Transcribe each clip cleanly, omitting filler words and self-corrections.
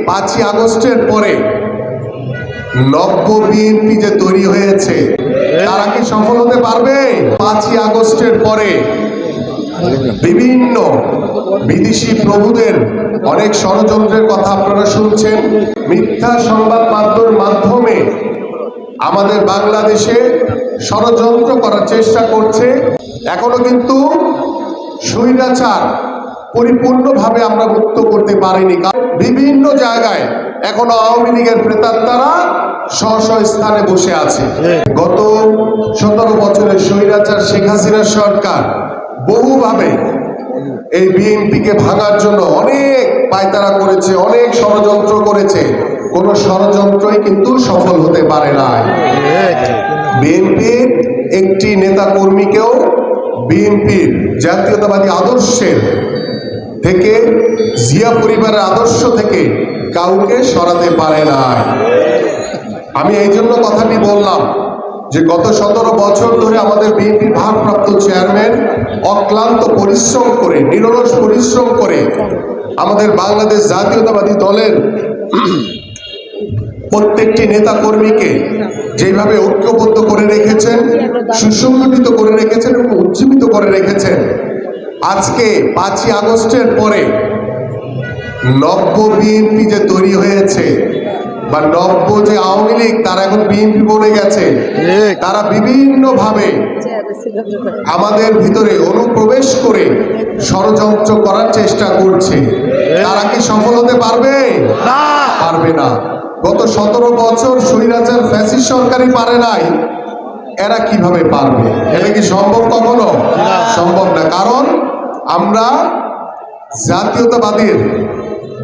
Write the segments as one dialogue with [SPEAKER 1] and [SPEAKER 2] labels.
[SPEAKER 1] 5ই আগস্টের পরে নব্য বিএনপি যে তৈরি হয়েছে তারা কি সফল হতে পারবে? 5ই আগস্টের পরে বিভিন্ন বিদেশি প্রভুদের অনেক ষড়যন্ত্রের কথা আপনারা শুনছেন। মিথ্যা সংবাদ মাধ্যমের মাধ্যমে আমাদের বাংলাদেশে ষড়যন্ত্র করার চেষ্টা করছে। এখনো কিন্তু স্বৈরাচার পরিপূর্ণভাবে আমরা মুক্ত করতে পারিনি। বিভিন্ন জায়গায় এখনো আওয়ামী লীগের প্রেতাত্মারা স্ব স্থানে বসে আছে। গত 17 বছরের স্বৈরাচার শেখ হাসিনার সরকার বহুভাবে এই বিএনপিকে ভাঙার জন্য অনেক পায়তারা করেছে, অনেক ষড়যন্ত্র করেছে। কোন ষড়যন্ত্রই কিন্তু সফল হতে পারে নাই। বিএনপির একটি নেতা কর্মীকেও বিএনপির জাতীয়তাবাদী আদর্শের থেকে, জিয়া পরিবারের আদর্শ থেকে কাউকে সরাতে পারে নাই। আমি এই জন্য কথাটি বললাম যে গত 17 বছর ধরে আমাদের বিএনপির ভারপ্রাপ্ত চেয়ারম্যান অক্লান্ত পরিশ্রম করে, নিরলস পরিশ্রম করে আমাদের বাংলাদেশ জাতীয়তাবাদী দলের প্রত্যেকটি নেতা কর্মীকে যেভাবে ঐক্যবদ্ধ করে রেখেছেন, সুসংগঠিত করে রেখেছেন এবং উজ্জীবিত করে রেখেছেন, আজকে 5ই আগস্টের পরে নব্য বিএনপি যে তৈরি হয়েছে বা নব্য যে আওয়ামী লীগ তারা এখন বিএনপি বনে গেছে, তারা বিভিন্নভাবে আমাদের ভিতরে অনুপ্রবেশ করে ষড়যন্ত্র করার চেষ্টা করছে। তারা কি সফল হতে পারবে? পারবে না। গত 17 বছর স্বৈরাচার ফ্যাসিস্ট সরকারই পারে নাই, এরা কিভাবে পারবে? এটা কি সম্ভব? কখনো সম্ভব না। কারণ আমরা জাতীয়তাবাদীর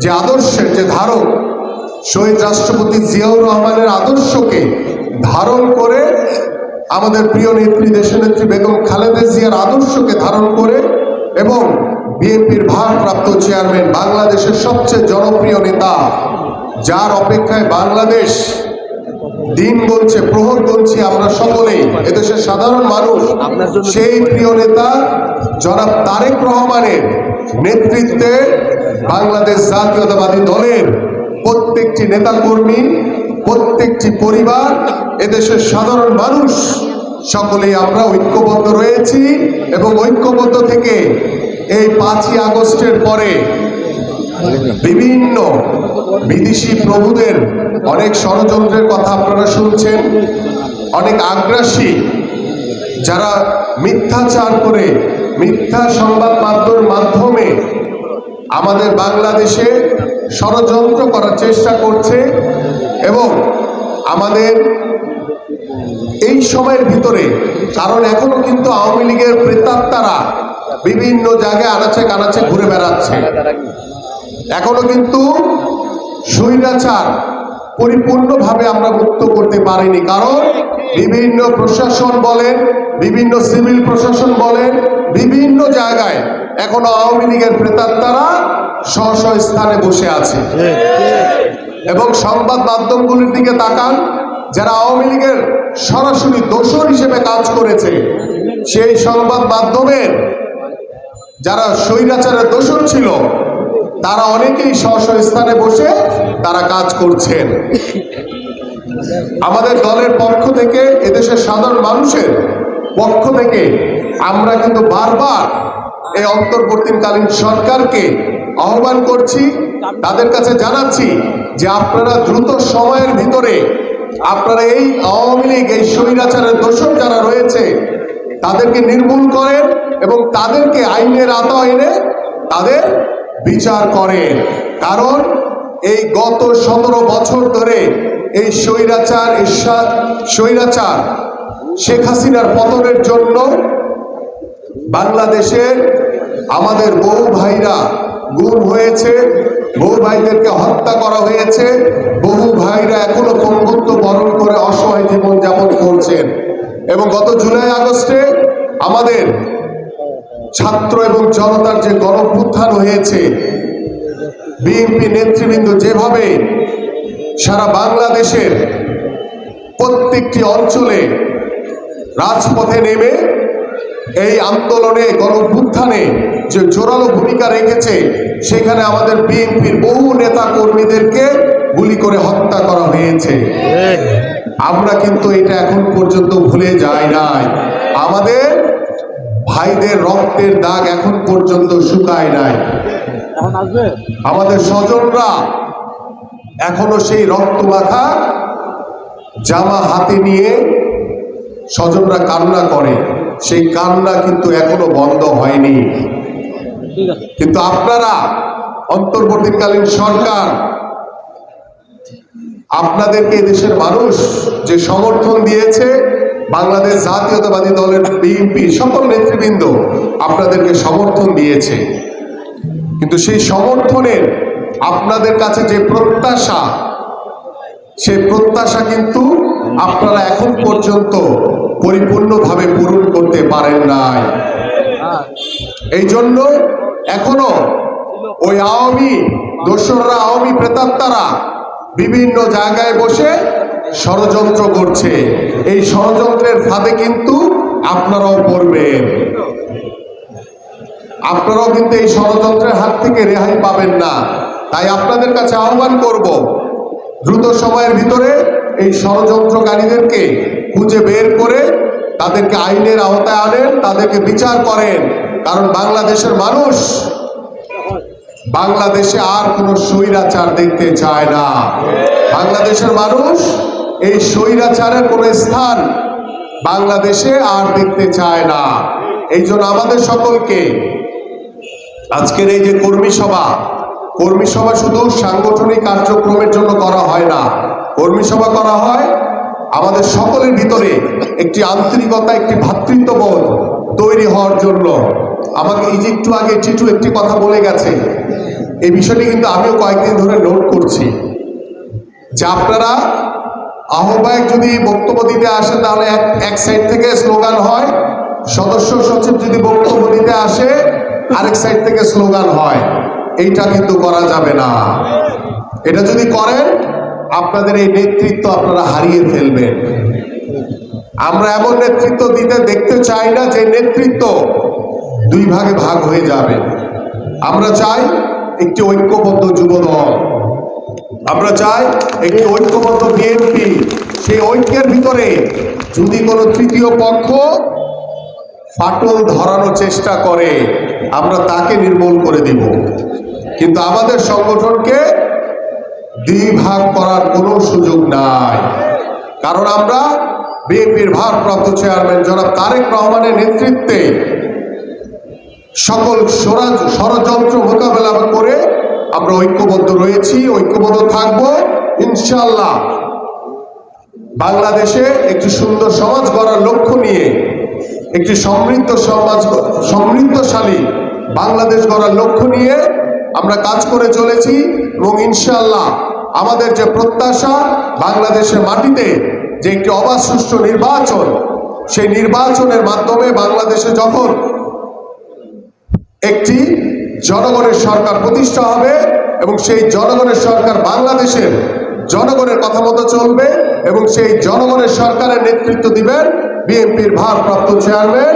[SPEAKER 1] যে আদর্শের যে ধারক, শহীদ রাষ্ট্রপতি জিয়াউর রহমানের আদর্শকে ধারণ করে, আমাদের প্রিয় নেত্রী দেশনেত্রী বেগম খালেদা জিয়ার আদর্শকে ধারণ করে এবং বিএনপির ভারপ্রাপ্ত চেয়ারম্যান, বাংলাদেশের সবচেয়ে জনপ্রিয় নেতা, যার অপেক্ষায় বাংলাদেশ দিন গুনছে, প্রহর গুনছি আমরা সকলেই, এদেশের সাধারণ মানুষ, সেই প্রিয় নেতা জনাব তারেক রহমানের নেতৃত্বে বাংলাদেশ জাতীয়তাবাদী দলের প্রত্যেকটি নেতাকর্মী, প্রত্যেকটি পরিবার, এদেশের সাধারণ মানুষ সকলেই আমরা ঐক্যবদ্ধ রয়েছি এবং ঐক্যবদ্ধ থেকে এই 5ই আগস্টের পরে বিভিন্ন বিদেশি প্রভুদের অনেক ষড়যন্ত্রের কথা আপনারা শুনছেন। অনেক আগ্রাসী যারা মিথ্যাচার করে, মিথ্যা সংবাদ মাধ্যমের মাধ্যমে আমাদের বাংলাদেশে ষড়যন্ত্র করার চেষ্টা করছে এবং আমাদের এই সময়ের ভিতরে, কারণ এখনো কিন্তু আওয়ামী লীগের প্রেতাত্মারা বিভিন্ন জায়গায় আনাচে কানাচে ঘুরে বেড়াচ্ছে। এখনো কিন্তু স্বৈরাচার পরিপূর্ণভাবে আমরা মুক্ত করতে পারিনি। কারণ বিভিন্ন প্রশাসন বলেন, বিভিন্ন সিভিল প্রশাসন বলেন, বিভিন্ন জায়গায় এখনো আওয়ামী লীগের প্রেতাত্মারা স্ব স্থানে বসে আছে। এবং সংবাদ মাধ্যমগুলির দিকে তাকান, যারা আওয়ামী লীগের সরাসরি দোসর হিসেবে কাজ করেছে, সেই সংবাদ মাধ্যমের যারা স্বৈরাচারের দোসর ছিল, তারা অনেকেই স্ব স্থানে বসে তারা কাজ করছেন। আমাদের দলের পক্ষ থেকে, এদেশের সাধারণ মানুষের পক্ষ থেকে আমরা কিন্তু বারবার এই অন্তর্বর্তীকালীন সরকারকে আহ্বান করছি, তাদের কাছে জানাচ্ছি যে আপনারা দ্রুত সময়ের ভিতরে আপনারা এই আওয়ামী লীগ, এই স্বৈরাচারের দোষক যারা রয়েছে তাদেরকে নির্মূল করেন এবং তাদেরকে আইনের আওতায় এনে তাদের বিচার করেন। কারণ এই গত 17 বছর ধরে এই স্বৈরাচার শেখ হাসিনার পতনের জন্য বাংলাদেশের আমাদের বহু ভাইরা গুম হয়েছে, বহু ভাইদেরকে হত্যা করা হয়েছে, বহু ভাইরা এখনো পঙ্গুত্ব বরণ করে অসহায় জীবন যাপন করছেন। এবং গত জুলাই আগস্টে আমাদের ছাত্র এবং জনতার যে গণঅভ্যুত্থান হয়েছে, বিএনপি নেতৃবৃন্দ যেভাবে সারা বাংলাদেশের প্রত্যেকটি অঞ্চলে রাজপথে নেমে এই আন্দোলনে, গণঅভ্যুত্থানে যে জোরালো ভূমিকা রেখেছে, সেখানে আমাদের বিএনপির বহু নেতা কর্মীদেরকে গুলি করে হত্যা করা হয়েছে। আমরা কিন্তু এটা এখন পর্যন্ত ভুলে যাই নাই। আমাদের ভাইদের রক্তের দাগ এখন পর্যন্ত শুকায় নাই। আমাদের স্বজনরা এখনো সেই রক্ত মাখা জামা হাতে নিয়ে স্বজনরা কান্না করে, সেই কান্না কিন্তু এখনো বন্ধ হয়নি। কিন্তু আপনারা অন্তর্বর্তীকালীন সরকার, আপনাদেরকে দেশের মানুষ যে সমর্থন দিয়েছে, বাংলাদেশ জাতীয়তাবাদী দলের বিএনপি সকল নেতৃবৃন্দ আপনাদেরকে সমর্থন দিয়েছে, কিন্তু সেই সমর্থনের আপনাদের কাছে যে প্রত্যাশা, সেই প্রত্যাশা কিন্তু আপনারা এখন পর্যন্ত পরিপূর্ণভাবে পূরণ করতে পারেন নাই। এই জন্য এখনো ওই আওয়ামী দোসররা, আওয়ামী প্রেতাত্মারা বিভিন্ন জায়গায় বসে ষড়যন্ত্র করছে। এই ষড়যন্ত্রের ফাঁদে কিন্তু আপনারাও পড়বেন। আপনারাও কিন্তু এই ষড়যন্ত্রের হাত থেকে রেহাই পাবেন না। তাই আপনাদের কাছে আহ্বান করব, দ্রুত সময়ের ভিতরে এই ষড়যন্ত্রকারীদেরকে খুঁজে বের করে তাদেরকে আইনের আওতায় আনেন, তাদেরকে বিচার করেন। কারণ বাংলাদেশের মানুষ বাংলাদেশে আর কোনো স্বৈরাচার দেখতে চায় না। বাংলাদেশের মানুষ এই স্বৈরাচারের কোনো স্থান বাংলাদেশে আর দেখতে চায় না। এই জন্য আমাদের সকলকে আজকের এই যে কর্মী সভা শুধু সাংগঠনিক কার্যক্রমের জন্য করা হয় না। কর্মী সভা করা হয় আমাদের সকলের ভিতরে একটি আন্তরিকতা, একটি ভ্রাতৃত্ববোধ তৈরি হওয়ার জন্য। আমাকে একটু আগে টিটু একটি কথা বলে গেছে, এই বিষয়টি কিন্তু আমিও কয়েকদিন ধরে নোট করছি, যে আপনারা আহ্বায়ক যদি বক্তব্য দিতে আসে তাহলে এক সাইড থেকে স্লোগান হয়, সদস্য সচিব যদি বক্তব্য দিতে আসে আরেক সাইড থেকে স্লোগান হয়। এইটা কিন্তু করা যাবে না। এটা যদি করেন আপনাদের এই নেতৃত্ব আপনারা হারিয়ে ফেলবেন। আমরা এমন নেতৃত্ব দেখতে চাই না যে নেতৃত্ব দুই ভাগে ভাগ হয়ে যাবে। আমরা চাই একটি ঐক্যবদ্ধ যুবদল, আমরা চাই একটি ঐক্যবদ্ধ বিএনপি। সেই ঐক্যের ভিতরে যদি কোনো তৃতীয় পক্ষ ফাটল ধরানোর চেষ্টা করে আমরা তাকে নির্মূল করে দিব। কিন্তু আমাদের সংগঠনকে দুই ভাগ করার কোনো সুযোগ নাই। কারণ আমরা বিএনপির ভারপ্রাপ্ত চেয়ারম্যান জনাব তারেক রহমানের নেতৃত্বে সকল ষড়যন্ত্র মোকাবেলা করে আমরা ঐক্যবদ্ধ রয়েছি, ঐক্যবদ্ধ থাকবো ইনশাআল্লাহ। বাংলাদেশে একটি সুন্দর সমাজ গড়ার লক্ষ্য নিয়ে, একটি সমৃদ্ধশালী বাংলাদেশ গড়ার লক্ষ্য নিয়ে আমরা কাজ করে চলেছি। এবং ইনশাআল্লাহ আমাদের যে প্রত্যাশা, বাংলাদেশের মাটিতে যে একটি অবাধ সুষ্ঠু নির্বাচন, সেই নির্বাচনের মাধ্যমে বাংলাদেশে যখন একটি জনগণের সরকার প্রতিষ্ঠা হবে এবং সেই জনগণের সরকার বাংলাদেশের জনগণের কথা মতো চলবে এবং সেই জনগণের সরকারের নেতৃত্ব দিবেন বিএনপির ভারপ্রাপ্ত চেয়ারম্যান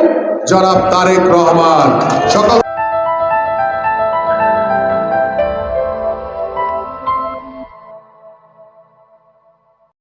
[SPEAKER 1] জনাব তারেক রহমান। সকল